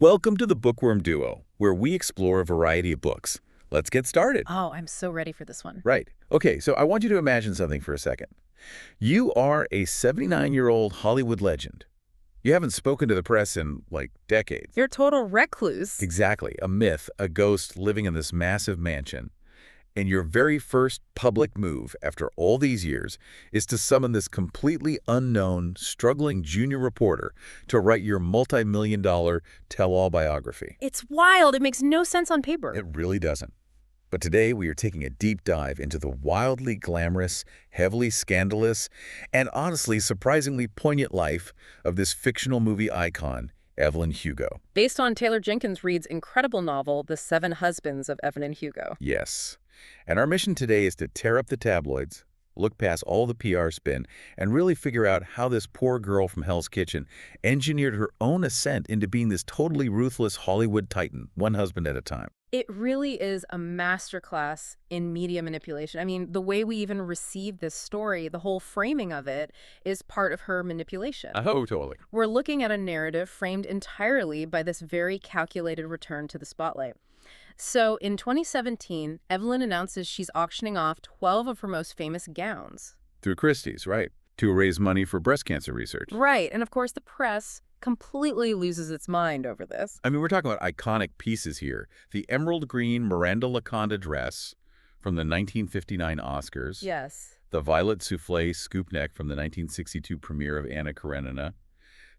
Welcome to the Bookworm Duo, where we explore a variety of books. Let's get started. Oh, I'm so ready for this one. Right. Okay, so I want you to imagine something for a second. You are a 79-year-old Hollywood legend. You haven't spoken to the press in, like, decades. You're a total recluse. Exactly. A myth, a ghost living in this massive mansion. And your very first public move after all these years is to summon this completely unknown, struggling junior reporter to write your multi-million-dollar tell-all biography. It's wild. It makes no sense on paper. It really doesn't. But today we are taking a deep dive into the wildly glamorous, heavily scandalous, and honestly surprisingly poignant life of this fictional movie icon, Evelyn Hugo. Based on Taylor Jenkins Reid's incredible novel, The 7 Husbands of Evelyn Hugo. Yes. And our mission today is to tear up the tabloids, look past all the PR spin, and really figure out how this poor girl from Hell's Kitchen engineered her own ascent into being this totally ruthless Hollywood titan, one husband at a time. It really is a masterclass in media manipulation. I mean, the way we even receive this story, the whole framing of it, is part of her manipulation. Oh, totally. We're looking at a narrative framed entirely by this very calculated return to the spotlight. So in 2017, Evelyn announces she's auctioning off 12 of her most famous gowns. Through Christie's, right, to raise money for breast cancer research. Right, and of course the press completely loses its mind over this. I mean, we're talking about iconic pieces here. The emerald green Miranda Laconda dress from the 1959 Oscars. Yes. The violet souffle scoop neck from the 1962 premiere of Anna Karenina.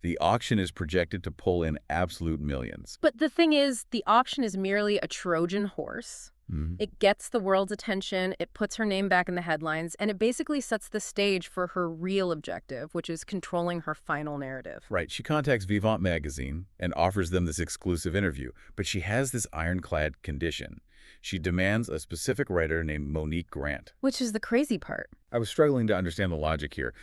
The auction is projected to pull in absolute millions. But the thing is, the auction is merely a Trojan horse. It gets the world's attention, it puts her name back in the headlines, and it basically sets the stage for her real objective, which is controlling her final narrative. Right. She contacts Vivant magazine and offers them this exclusive interview, but she has this ironclad condition. She demands a specific writer named Monique Grant. Which is the crazy part. I was struggling to understand the logic here.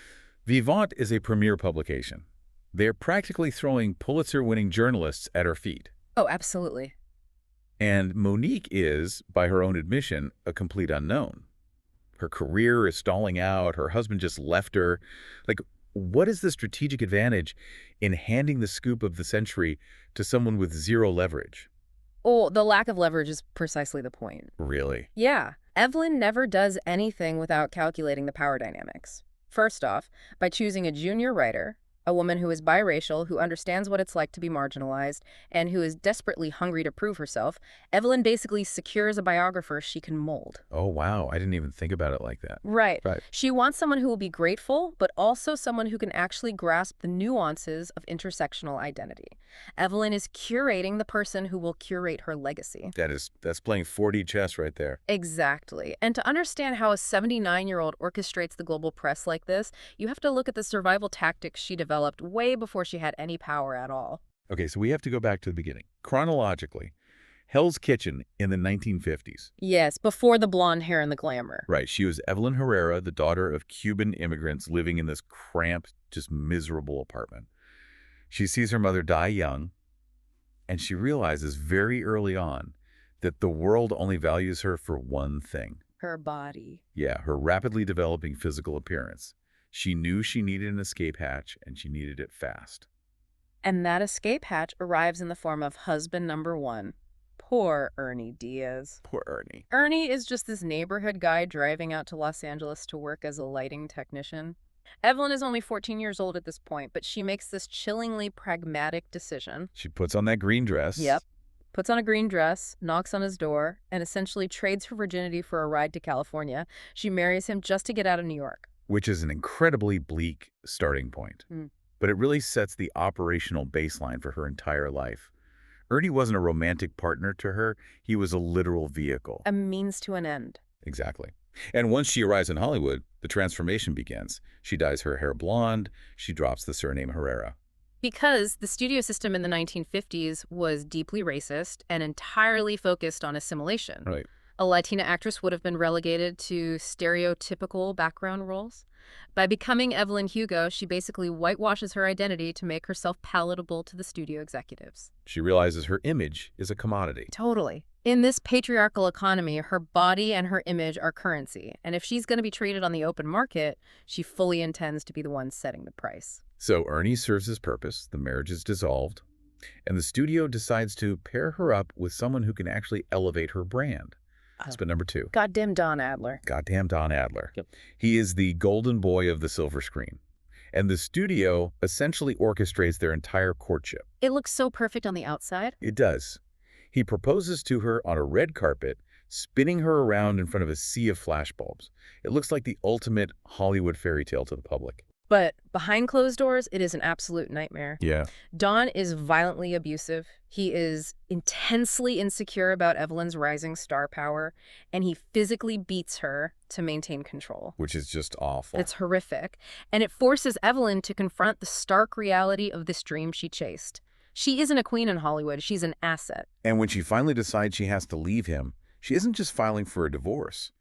Vivant is a premier publication. They're practically throwing Pulitzer-winning journalists at her feet. Oh, absolutely. And Monique is, by her own admission, a complete unknown. Her career is stalling out. Her husband just left her. Like, what is the strategic advantage in handing the scoop of the century to someone with zero leverage? Oh, the lack of leverage is precisely the point. Really? Yeah. Evelyn never does anything without calculating the power dynamics. First off, by choosing a junior writer, a woman who is biracial, who understands what it's like to be marginalized, and who is desperately hungry to prove herself, Evelyn basically secures a biographer she can mold. Oh, wow. I didn't even think about it like that. Right. Right. She wants someone who will be grateful, but also someone who can actually grasp the nuances of intersectional identity. Evelyn is curating the person who will curate her legacy. That's playing 4D chess right there. Exactly. And to understand how a 79-year-old orchestrates the global press like this, you have to look at the survival tactics she developed way before she had any power at all. Okay, so we have to go back to the beginning. Chronologically, Hell's Kitchen in the 1950s. Yes, before the blonde hair and the glamour. Right. She was Evelyn Herrera, the daughter of Cuban immigrants living in this cramped, just miserable apartment. She sees her mother die young, and she realizes very early on that the world only values her for one thing. Her body. Yeah, her rapidly developing physical appearance. She knew she needed an escape hatch, and she needed it fast. And that escape hatch arrives in the form of husband number 1. Poor Ernie Diaz. Poor Ernie. Ernie is just this neighborhood guy driving out to Los Angeles to work as a lighting technician. Evelyn is only 14 years old at this point, but she makes this chillingly pragmatic decision. She puts on that green dress. Yep. Puts on a green dress, knocks on his door, and essentially trades her virginity for a ride to California. She marries him just to get out of New York. Which is an incredibly bleak starting point. But it really sets the operational baseline for her entire life. Ernie wasn't a romantic partner to her. He was a literal vehicle. A means to an end. Exactly. And once she arrives in Hollywood, the transformation begins. She dyes her hair blonde. She drops the surname Herrera. Because the studio system in the 1950s was deeply racist and entirely focused on assimilation. Right. A Latina actress would have been relegated to stereotypical background roles. By becoming Evelyn Hugo, she basically whitewashes her identity to make herself palatable to the studio executives. She realizes her image is a commodity. Totally. In this patriarchal economy, her body and her image are currency. And if she's going to be traded on the open market, she fully intends to be the one setting the price. So Ernie serves his purpose. The marriage is dissolved. And the studio decides to pair her up with someone who can actually elevate her brand. Husband number 2. Goddamn Don Adler. Goddamn Don Adler. Yep. He is the golden boy of the silver screen. And the studio essentially orchestrates their entire courtship. It looks so perfect on the outside. It does. He proposes to her on a red carpet, spinning her around in front of a sea of flashbulbs. It looks like the ultimate Hollywood fairy tale to the public. But behind closed doors, it is an absolute nightmare. Yeah. Don is violently abusive. He is intensely insecure about Evelyn's rising star power, and he physically beats her to maintain control. Which is just awful. It's horrific, and it forces Evelyn to confront the stark reality of this dream she chased. She isn't a queen in Hollywood. She's an asset. And when she finally decides she has to leave him, she isn't just filing for a divorce.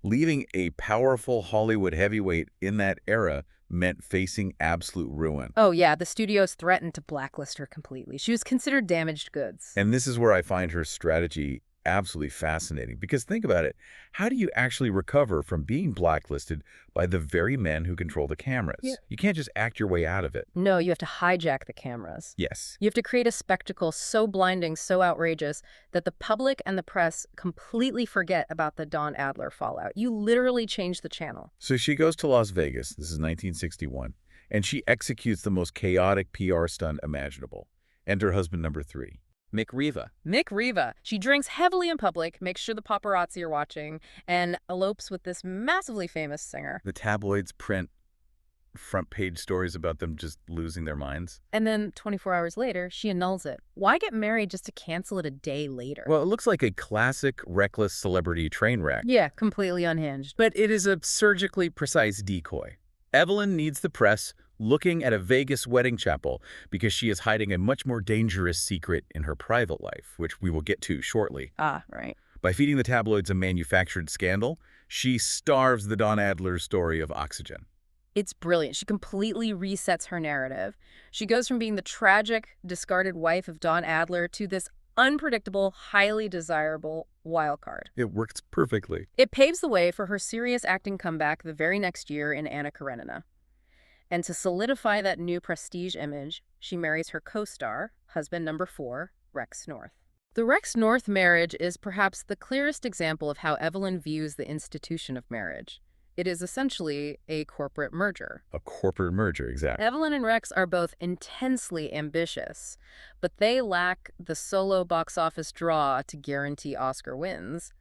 Leaving a powerful Hollywood heavyweight in that era meant facing absolute ruin. Oh yeah, the studios threatened to blacklist her completely. She was considered damaged goods. And this is where I find her strategy absolutely fascinating. Because think about it. How do you actually recover from being blacklisted by the very men who control the cameras? Yeah. You can't just act your way out of it. No, you have to hijack the cameras. Yes. You have to create a spectacle so blinding, so outrageous, that the public and the press completely forget about the Don Adler fallout. You literally change the channel. So she goes to Las Vegas. This is 1961. And she executes the most chaotic PR stunt imaginable. Enter husband number 3. Mick Riva. Mick Riva. She drinks heavily in public, makes sure the paparazzi are watching, and elopes with this massively famous singer. The tabloids print front page stories about them just losing their minds. And then 24 hours later, she annuls it. Why get married just to cancel it a day later? Well, it looks like a classic reckless celebrity train wreck. Yeah, completely unhinged. But it is a surgically precise decoy. Evelyn needs the press looking at a Vegas wedding chapel because she is hiding a much more dangerous secret in her private life, which we will get to shortly. Ah, right. By feeding the tabloids a manufactured scandal, she starves the Don Adler story of oxygen. It's brilliant. She completely resets her narrative. She goes from being the tragic, discarded wife of Don Adler to this unpredictable, highly desirable wild card. It works perfectly. It paves the way for her serious acting comeback the very next year in Anna Karenina. And to solidify that new prestige image, she marries her co-star, husband number 4, Rex North. The Rex North marriage is perhaps the clearest example of how Evelyn views the institution of marriage. It is essentially a corporate merger. A corporate merger, exactly. Evelyn and Rex are both intensely ambitious, but they lack the solo box office draw to guarantee Oscar wins.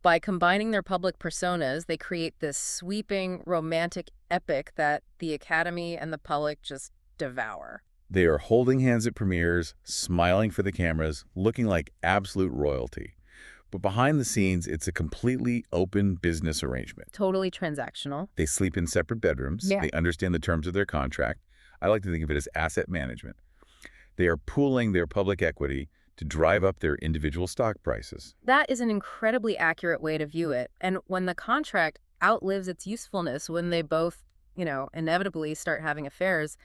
By combining their public personas, they create this sweeping, romantic epic that the Academy and the public just devour. They are holding hands at premieres, smiling for the cameras, looking like absolute royalty. But behind the scenes, it's a completely open business arrangement. Totally transactional. They sleep in separate bedrooms. Yeah. They understand the terms of their contract. I like to think of it as asset management. They are pooling their public equity to drive up their individual stock prices. That is an incredibly accurate way to view it. And when the contract outlives its usefulness, when they both, inevitably start having affairs,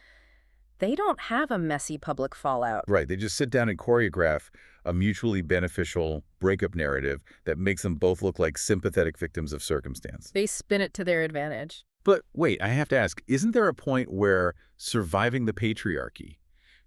they don't have a messy public fallout. Right. They just sit down and choreograph a mutually beneficial breakup narrative that makes them both look like sympathetic victims of circumstance. They spin it to their advantage. But wait, I have to ask, isn't there a point where surviving the patriarchy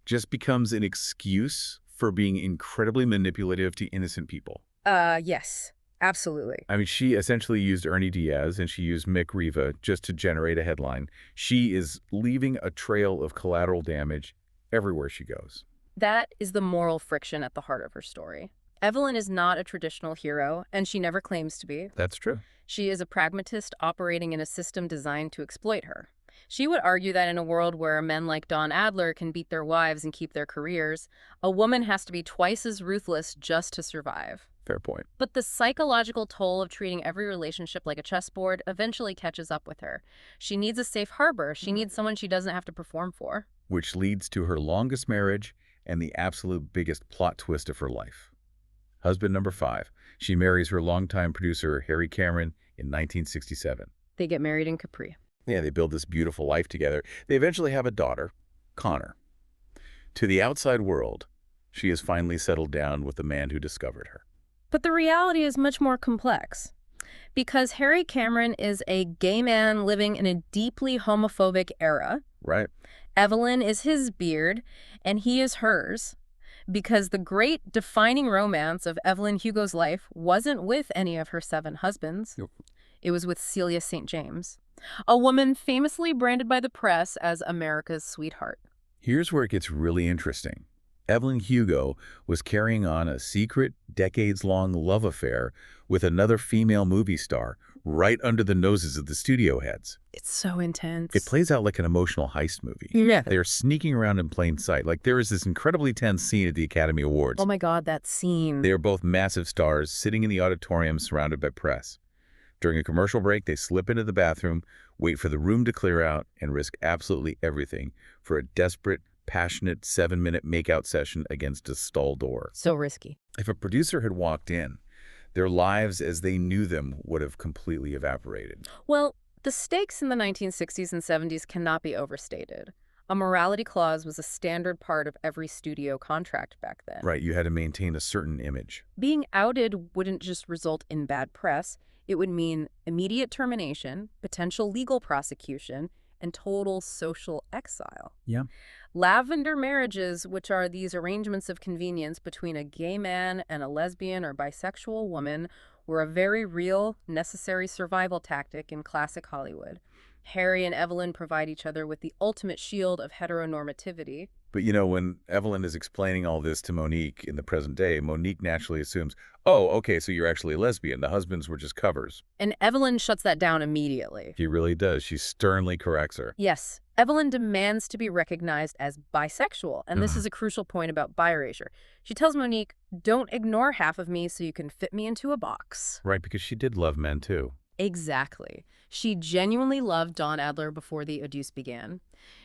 just becomes an excuse for being incredibly manipulative to innocent people? Yes, absolutely. I mean, she essentially used Ernie Diaz and she used Mick Riva just to generate a headline. She is leaving a trail of collateral damage everywhere she goes. That is the moral friction at the heart of her story. Evelyn is not a traditional hero, and she never claims to be. That's true. She is a pragmatist operating in a system designed to exploit her. She would argue that in a world where men like Don Adler can beat their wives and keep their careers, a woman has to be twice as ruthless just to survive. Fair point. But the psychological toll of treating every relationship like a chessboard eventually catches up with her. She needs a safe harbor. She needs someone she doesn't have to perform for. Which leads to her longest marriage and the absolute biggest plot twist of her life. Husband number 5. She marries her longtime producer, Harry Cameron, in 1967. They get married in Capri. Yeah, they build this beautiful life together. They eventually have a daughter, Connor. To the outside world, she has finally settled down with the man who discovered her. But the reality is much more complex. Because Harry Cameron is a gay man living in a deeply homophobic era. Right. Evelyn is his beard, and he is hers. Because the great defining romance of Evelyn Hugo's life wasn't with any of her 7 husbands. Yep. It was with Celia St. James, a woman famously branded by the press as America's sweetheart. Here's where it gets really interesting. Evelyn Hugo was carrying on a secret, decades-long love affair with another female movie star right under the noses of the studio heads. It's so intense. It plays out like an emotional heist movie. Yeah. They are sneaking around in plain sight. Like there is this incredibly tense scene at the Academy Awards. Oh my God, that scene. They are both massive stars sitting in the auditorium surrounded by press. During a commercial break, they slip into the bathroom, wait for the room to clear out, and risk absolutely everything for a desperate, passionate 7-minute makeout session against a stall door. So risky. If a producer had walked in, their lives as they knew them would have completely evaporated. Well, the stakes in the 1960s and 70s cannot be overstated. A morality clause was a standard part of every studio contract back then. Right, you had to maintain a certain image. Being outed wouldn't just result in bad press. It would mean immediate termination, potential legal prosecution, and total social exile. Yeah. Lavender marriages, which are these arrangements of convenience between a gay man and a lesbian or bisexual woman, were a very real, necessary survival tactic in classic Hollywood. Harry and Evelyn provide each other with the ultimate shield of heteronormativity. But you know, when Evelyn is explaining all this to Monique in the present day, Monique naturally assumes, oh, okay, so you're actually a lesbian. The husbands were just covers. And Evelyn shuts that down immediately. She really does. She sternly corrects her. Yes, Evelyn demands to be recognized as bisexual, and this is a crucial point about bi-erasure. She tells Monique, don't ignore half of me so you can fit me into a box. Right, because she did love men too. Exactly. She genuinely loved Don Adler before the Odysseus began.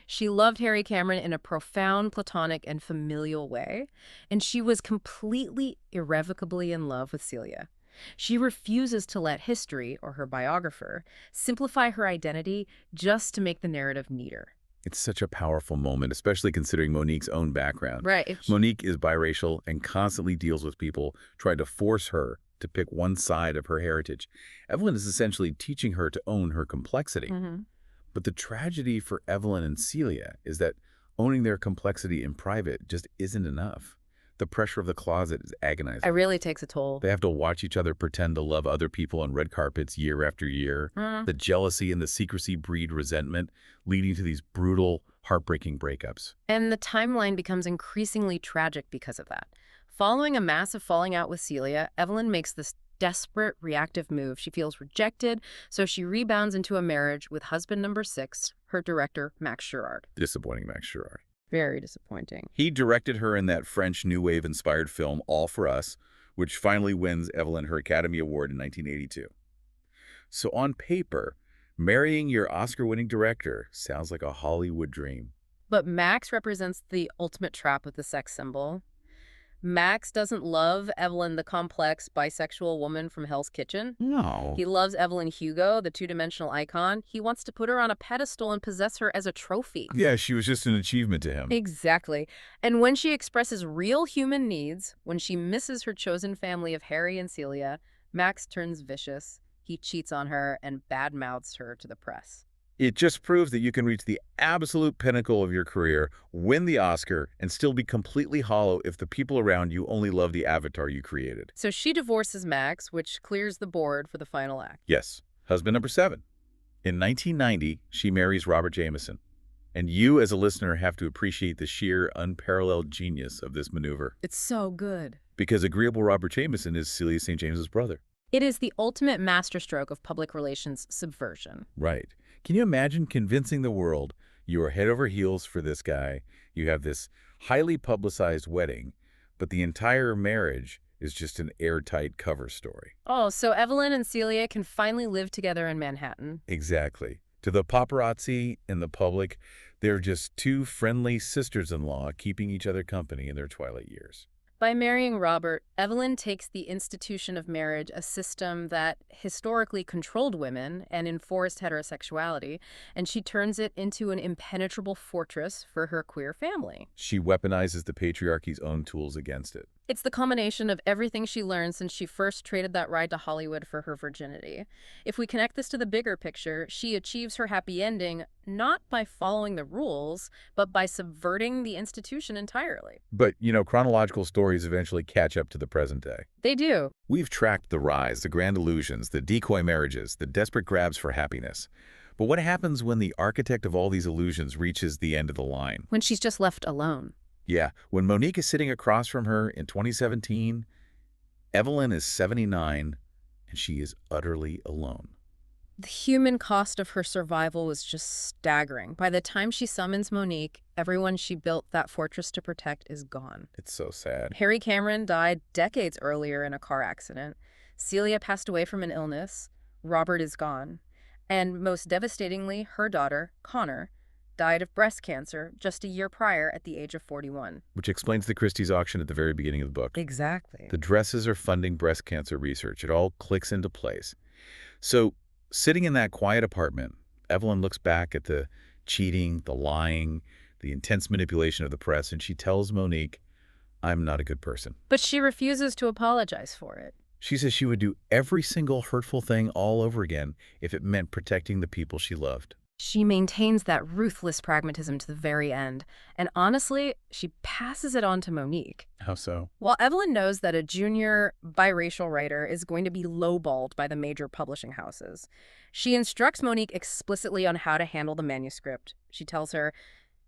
She loved Harry Cameron in a profound, platonic, and familial way, and she was completely, irrevocably in love with Celia. She refuses to let history, or her biographer, simplify her identity just to make the narrative neater. It's such a powerful moment, especially considering Monique's own background. Right. Monique is biracial and constantly deals with people trying to force her to pick one side of her heritage. Evelyn is essentially teaching her to own her complexity. But the tragedy for Evelyn and Celia is that owning their complexity in private just isn't enough. The pressure of the closet is agonizing. It really takes a toll. They have to watch each other pretend to love other people on red carpets year after year. The jealousy and the secrecy breed resentment, leading to these brutal, heartbreaking breakups. And the timeline becomes increasingly tragic because of that. Following a massive falling out with Celia, Evelyn makes this desperate, reactive move. She feels rejected, so she rebounds into a marriage with husband number 6, her director, Max Sherard. Disappointing Max Sherard. Very disappointing. He directed her in that French New Wave-inspired film, All for Us, which finally wins Evelyn her Academy Award in 1982. So on paper, marrying your Oscar-winning director sounds like a Hollywood dream. But Max represents the ultimate trap with the sex symbol. Max doesn't love Evelyn, the complex bisexual woman from Hell's Kitchen. No. He loves Evelyn Hugo, the two-dimensional icon. He wants to put her on a pedestal and possess her as a trophy. Yeah, she was just an achievement to him. Exactly. And when she expresses real human needs, when she misses her chosen family of Harry and Celia, Max turns vicious. He cheats on her and badmouths her to the press. It just proves that you can reach the absolute pinnacle of your career, win the Oscar, and still be completely hollow if the people around you only love the avatar you created. So she divorces Max, which clears the board for the final act. Yes, husband number 7. In 1990, she marries Robert Jameson. And you, as a listener, have to appreciate the sheer, unparalleled genius of this maneuver. It's so good. Because agreeable Robert Jameson is Celia St. James's brother. It is the ultimate masterstroke of public relations subversion. Right. Can you imagine convincing the world you are head over heels for this guy, you have this highly publicized wedding, but the entire marriage is just an airtight cover story? Oh, so Evelyn and Celia can finally live together in Manhattan. Exactly. To the paparazzi and the public, they're just two friendly sisters-in-law keeping each other company in their twilight years. By marrying Robert, Evelyn takes the institution of marriage, a system that historically controlled women and enforced heterosexuality, and she turns it into an impenetrable fortress for her queer family. She weaponizes the patriarchy's own tools against it. It's the culmination of everything she learned since she first traded that ride to Hollywood for her virginity. If we connect this to the bigger picture, she achieves her happy ending not by following the rules, but by subverting the institution entirely. But, chronological stories eventually catch up to the present day. They do. We've tracked the rise, the grand illusions, the decoy marriages, the desperate grabs for happiness. But what happens when the architect of all these illusions reaches the end of the line? When she's just left alone. Yeah, when Monique is sitting across from her in 2017, Evelyn is 79, and she is utterly alone. The human cost of her survival was just staggering. By the time she summons Monique, everyone she built that fortress to protect is gone. It's so sad. Harry Cameron died decades earlier in a car accident. Celia passed away from an illness. Robert is gone. And most devastatingly, her daughter, Connor, died of breast cancer just a year prior at the age of 41. Which explains the Christie's auction at the very beginning of the book. Exactly. The dresses are funding breast cancer research. It all clicks into place. So, sitting in that quiet apartment, Evelyn looks back at the cheating, the lying, the intense manipulation of the press, and she tells Monique, "I'm not a good person." But she refuses to apologize for it. She says she would do every single hurtful thing all over again if it meant protecting the people she loved. She maintains that ruthless pragmatism to the very end, and honestly, she passes it on to Monique. How so? While Evelyn knows that a junior biracial writer is going to be lowballed by the major publishing houses, she instructs Monique explicitly on how to handle the manuscript. She tells her,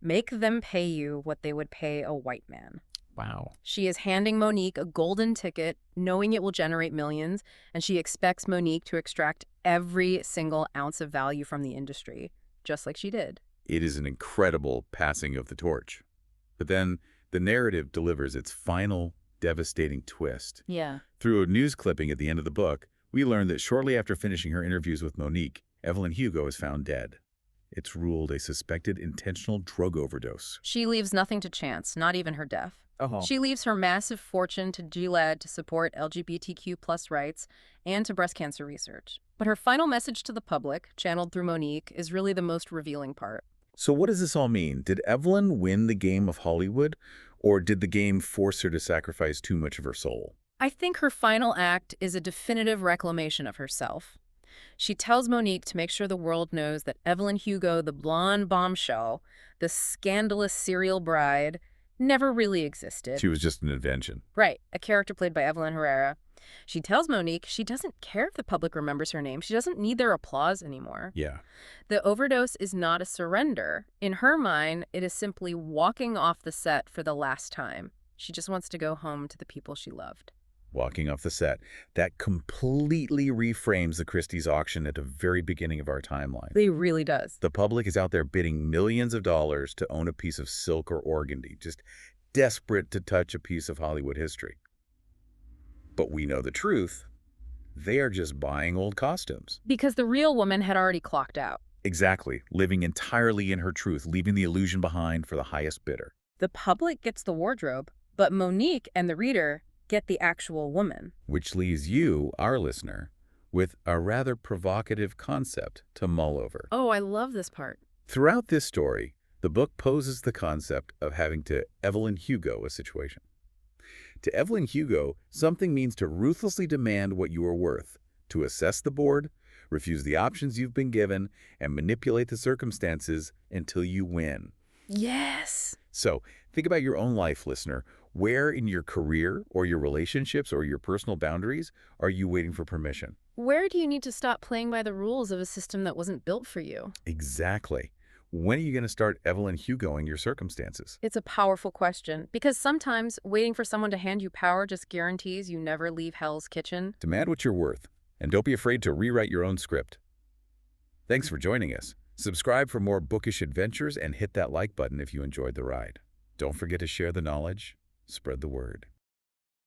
"Make them pay you what they would pay a white man." Wow. She is handing Monique a golden ticket, knowing it will generate millions, and she expects Monique to extract every single ounce of value from the industry, just like she did. It is an incredible passing of the torch. But then the narrative delivers its final devastating twist. Yeah. Through a news clipping at the end of the book, we learn that shortly after finishing her interviews with Monique, Evelyn Hugo is found dead. It's ruled a suspected intentional drug overdose. She leaves nothing to chance, not even her death. Oh. She leaves her massive fortune to GLAAD to support LGBTQ+ rights and to breast cancer research. But her final message to the public, channeled through Monique, is really the most revealing part. So what does this all mean? Did Evelyn win the game of Hollywood, or did the game force her to sacrifice too much of her soul? I think her final act is a definitive reclamation of herself. She tells Monique to make sure the world knows that Evelyn Hugo, the blonde bombshell, the scandalous serial bride, never really existed. She was just an invention. Right, a character played by Evelyn Herrera. She tells Monique she doesn't care if the public remembers her name. She doesn't need their applause anymore. Yeah. The overdose is not a surrender. In her mind, it is simply walking off the set for the last time. She just wants to go home to the people she loved. Walking off the set. That completely reframes the Christie's auction at the very beginning of our timeline. It really does. The public is out there bidding millions of dollars to own a piece of silk or organdy, just desperate to touch a piece of Hollywood history. But we know the truth. They are just buying old costumes. Because the real woman had already clocked out. Exactly, living entirely in her truth, leaving the illusion behind for the highest bidder. The public gets the wardrobe, but Monique and the reader get the actual woman. Which leaves you, our listener, with a rather provocative concept to mull over. Oh, I love this part. Throughout this story, the book poses the concept of having to Evelyn Hugo a situation. To Evelyn Hugo, something means to ruthlessly demand what you are worth, to assess the board, refuse the options you've been given, and manipulate the circumstances until you win. Yes. So, think about your own life, listener. Where in your career or your relationships or your personal boundaries are you waiting for permission? Where do you need to stop playing by the rules of a system that wasn't built for you? Exactly. When are you going to start Evelyn Hugoing your circumstances? It's a powerful question, because sometimes waiting for someone to hand you power just guarantees you never leave Hell's Kitchen. Demand what you're worth, and don't be afraid to rewrite your own script. Thanks for joining us. Subscribe for more bookish adventures and hit that like button if you enjoyed the ride. Don't forget to share the knowledge. Spread the word.